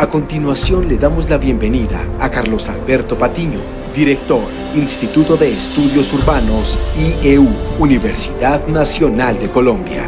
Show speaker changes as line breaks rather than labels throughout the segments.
A continuación le damos la bienvenida a Carlos Alberto Patiño, director, Instituto de Estudios Urbanos, IEU, Universidad Nacional de Colombia.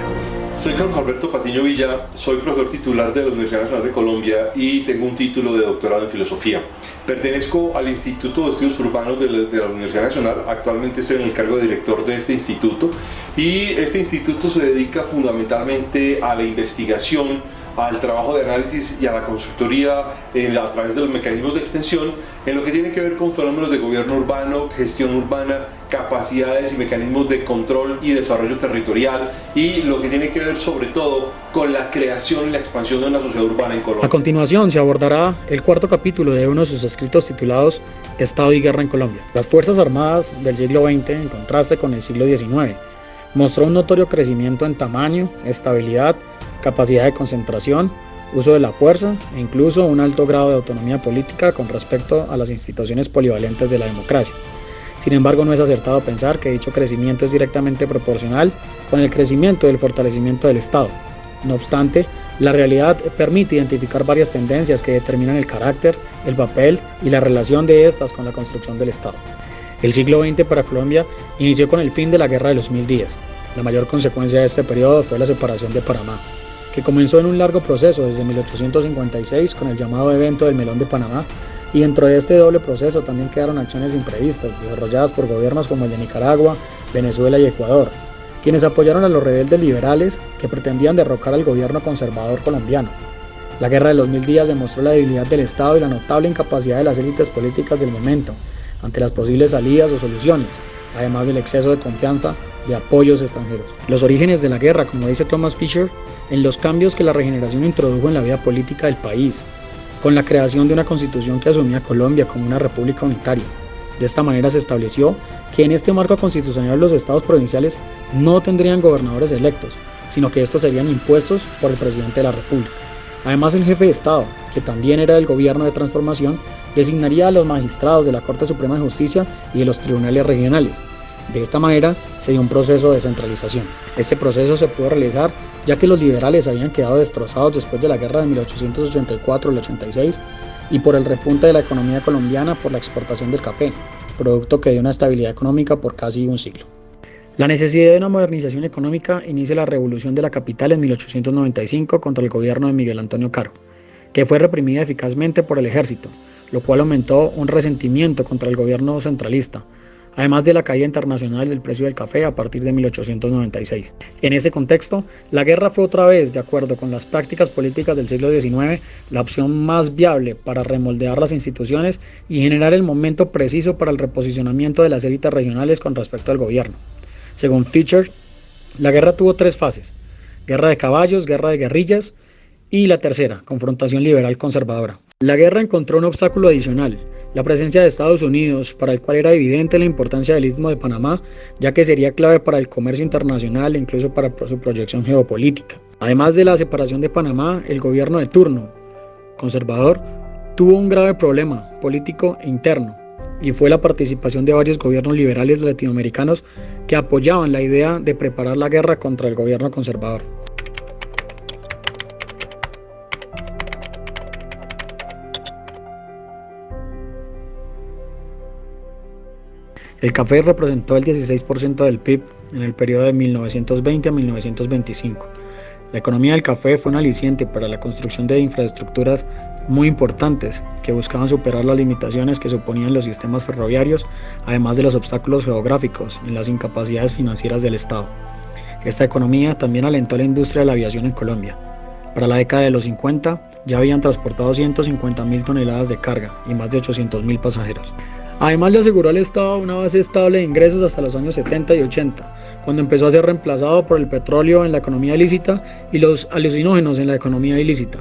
Soy Carlos Alberto Patiño Villa, soy profesor titular de la Universidad Nacional de Colombia y tengo un título de doctorado en filosofía. Pertenezco al Instituto de Estudios Urbanos de la Universidad Nacional. Actualmente estoy en el cargo de director de este instituto y este instituto se dedica fundamentalmente a la investigación, al trabajo de análisis y a la consultoría a través de los mecanismos de extensión en lo que tiene que ver con fenómenos de gobierno urbano, gestión urbana, capacidades y mecanismos de control y desarrollo territorial y lo que tiene que ver sobre todo con la creación y la expansión de una sociedad urbana en Colombia.
A continuación se abordará el cuarto capítulo de uno de sus escritos titulados Estado y Guerra en Colombia. Las Fuerzas Armadas del siglo XX, en contraste con el siglo XIX, mostró un notorio crecimiento en tamaño, estabilidad, capacidad de concentración, uso de la fuerza e incluso un alto grado de autonomía política con respecto a las instituciones polivalentes de la democracia. Sin embargo, no es acertado pensar que dicho crecimiento es directamente proporcional con el crecimiento y el fortalecimiento del Estado. No obstante, la realidad permite identificar varias tendencias que determinan el carácter, el papel y la relación de estas con la construcción del Estado. El siglo XX para Colombia inició con el fin de la Guerra de los 1000 días. La mayor consecuencia de este periodo fue la separación de Panamá, que comenzó en un largo proceso desde 1856 con el llamado evento del Melón de Panamá, y dentro de este doble proceso también quedaron acciones imprevistas desarrolladas por gobiernos como el de Nicaragua, Venezuela y Ecuador, quienes apoyaron a los rebeldes liberales que pretendían derrocar al gobierno conservador colombiano. La Guerra de los 1000 días demostró la debilidad del Estado y la notable incapacidad de las élites políticas del momento ante las posibles salidas o soluciones, además del exceso de confianza de apoyos extranjeros. Los orígenes de la guerra, como dice Thomas Fisher, en los cambios que la regeneración introdujo en la vida política del país, con la creación de una constitución que asumía a Colombia como una república unitaria. De esta manera se estableció que en este marco constitucional los estados provinciales no tendrían gobernadores electos, sino que estos serían impuestos por el presidente de la república. Además, el jefe de Estado, que también era del gobierno de transformación, designaría a los magistrados de la Corte Suprema de Justicia y de los tribunales regionales. De esta manera se dio un proceso de descentralización. Este proceso se pudo realizar ya que los liberales habían quedado destrozados después de la guerra de 1884 al 86 y por el repunte de la economía colombiana por la exportación del café, producto que dio una estabilidad económica por casi un siglo. La necesidad de una modernización económica inicia la revolución de la capital en 1895 contra el gobierno de Miguel Antonio Caro, que fue reprimida eficazmente por el ejército, lo cual aumentó un resentimiento contra el gobierno centralista, además de la caída internacional del precio del café a partir de 1896. En ese contexto, la guerra fue otra vez, de acuerdo con las prácticas políticas del siglo XIX, la opción más viable para remoldear las instituciones y generar el momento preciso para el reposicionamiento de las élites regionales con respecto al gobierno. Según Fisher, la guerra tuvo tres fases: guerra de caballos, guerra de guerrillas y la tercera, confrontación liberal conservadora. La guerra encontró un obstáculo adicional: la presencia de Estados Unidos, para el cual era evidente la importancia del Istmo de Panamá, ya que sería clave para el comercio internacional e incluso para su proyección geopolítica. Además de la separación de Panamá, el gobierno de turno, conservador, tuvo un grave problema político e interno, y fue la participación de varios gobiernos liberales latinoamericanos que apoyaban la idea de preparar la guerra contra el gobierno conservador. El café representó el 16% del PIB en el periodo de 1920 a 1925. La economía del café fue un aliciente para la construcción de infraestructuras muy importantes que buscaban superar las limitaciones que suponían los sistemas ferroviarios, además de los obstáculos geográficos y las incapacidades financieras del Estado. Esta economía también alentó la industria de la aviación en Colombia. Para la década de los 50 ya habían transportado 150.000 toneladas de carga y más de 800.000 pasajeros. Además, le aseguró al Estado una base estable de ingresos hasta los años 70 y 80, cuando empezó a ser reemplazado por el petróleo en la economía ilícita y los alucinógenos en la economía ilícita.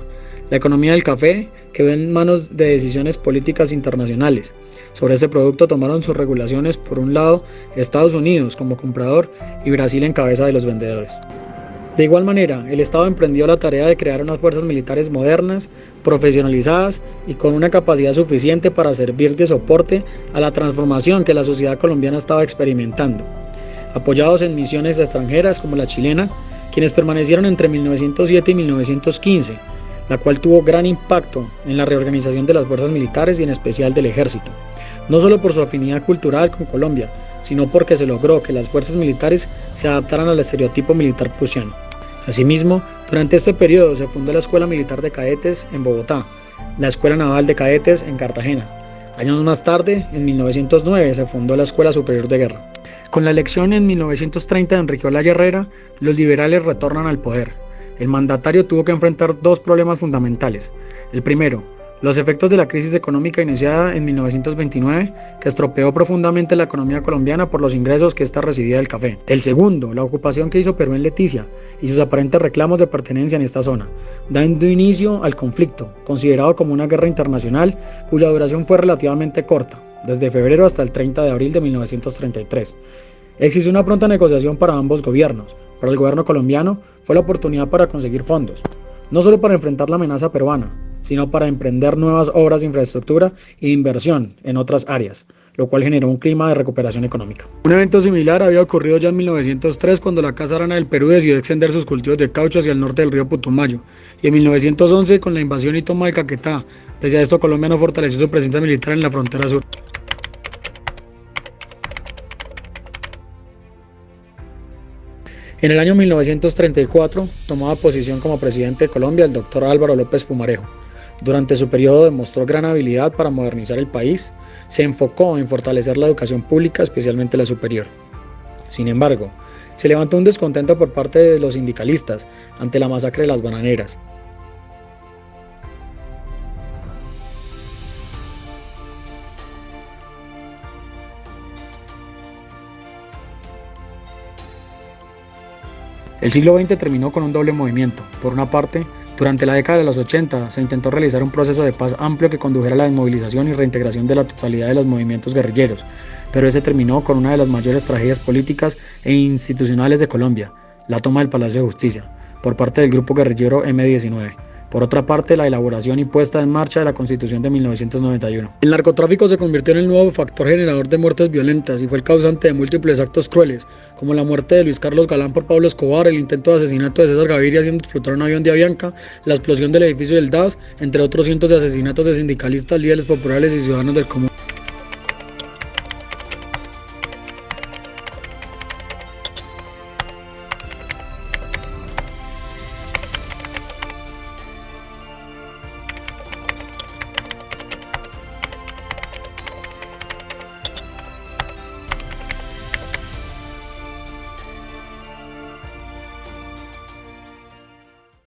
La economía del café quedó en manos de decisiones políticas internacionales. Sobre este producto tomaron sus regulaciones, por un lado, Estados Unidos como comprador y Brasil en cabeza de los vendedores. De igual manera, el Estado emprendió la tarea de crear unas fuerzas militares modernas, profesionalizadas y con una capacidad suficiente para servir de soporte a la transformación que la sociedad colombiana estaba experimentando. Apoyados en misiones extranjeras como la chilena, quienes permanecieron entre 1907 y 1915, la cual tuvo gran impacto en la reorganización de las fuerzas militares y en especial del ejército, no solo por su afinidad cultural con Colombia, sino porque se logró que las fuerzas militares se adaptaran al estereotipo militar prusiano. Asimismo, durante este periodo se fundó la Escuela Militar de Cadetes en Bogotá, la Escuela Naval de Cadetes en Cartagena. Años más tarde, en 1909, se fundó la Escuela Superior de Guerra. Con la elección en 1930 de Enrique Olaya Herrera, los liberales retornan al poder. El mandatario tuvo que enfrentar dos problemas fundamentales. El primero, los efectos de la crisis económica iniciada en 1929, que estropeó profundamente la economía colombiana por los ingresos que ésta recibía del café. El segundo, la ocupación que hizo Perú en Leticia y sus aparentes reclamos de pertenencia en esta zona, dando inicio al conflicto, considerado como una guerra internacional cuya duración fue relativamente corta, desde febrero hasta el 30 de abril de 1933. Existió una pronta negociación para ambos gobiernos. Para el gobierno colombiano fue la oportunidad para conseguir fondos, no solo para enfrentar la amenaza peruana, sino para emprender nuevas obras de infraestructura e inversión en otras áreas, lo cual generó un clima de recuperación económica. Un evento similar había ocurrido ya en 1903 cuando la Casa Arana del Perú decidió extender sus cultivos de caucho hacia el norte del río Putumayo, y en 1911 con la invasión y toma de Caquetá. Pese a esto, Colombia no fortaleció su presencia militar en la frontera sur. En el año 1934 tomaba posición como presidente de Colombia el doctor Álvaro López Pumarejo. Durante su periodo demostró gran habilidad para modernizar el país, se enfocó en fortalecer la educación pública, especialmente la superior. Sin embargo, se levantó un descontento por parte de los sindicalistas ante la masacre de las bananeras. El siglo XX terminó con un doble movimiento. Por una parte, durante la década de los 80 se intentó realizar un proceso de paz amplio que condujera a la desmovilización y reintegración de la totalidad de los movimientos guerrilleros, pero ese terminó con una de las mayores tragedias políticas e institucionales de Colombia, la toma del Palacio de Justicia, por parte del grupo guerrillero M-19. Por otra parte, la elaboración y puesta en marcha de la Constitución de 1991. El narcotráfico se convirtió en el nuevo factor generador de muertes violentas y fue el causante de múltiples actos crueles, como la muerte de Luis Carlos Galán por Pablo Escobar, el intento de asesinato de César Gaviria haciendo explotar un avión de Avianca, la explosión del edificio del DAS, entre otros cientos de asesinatos de sindicalistas, líderes populares y ciudadanos del común.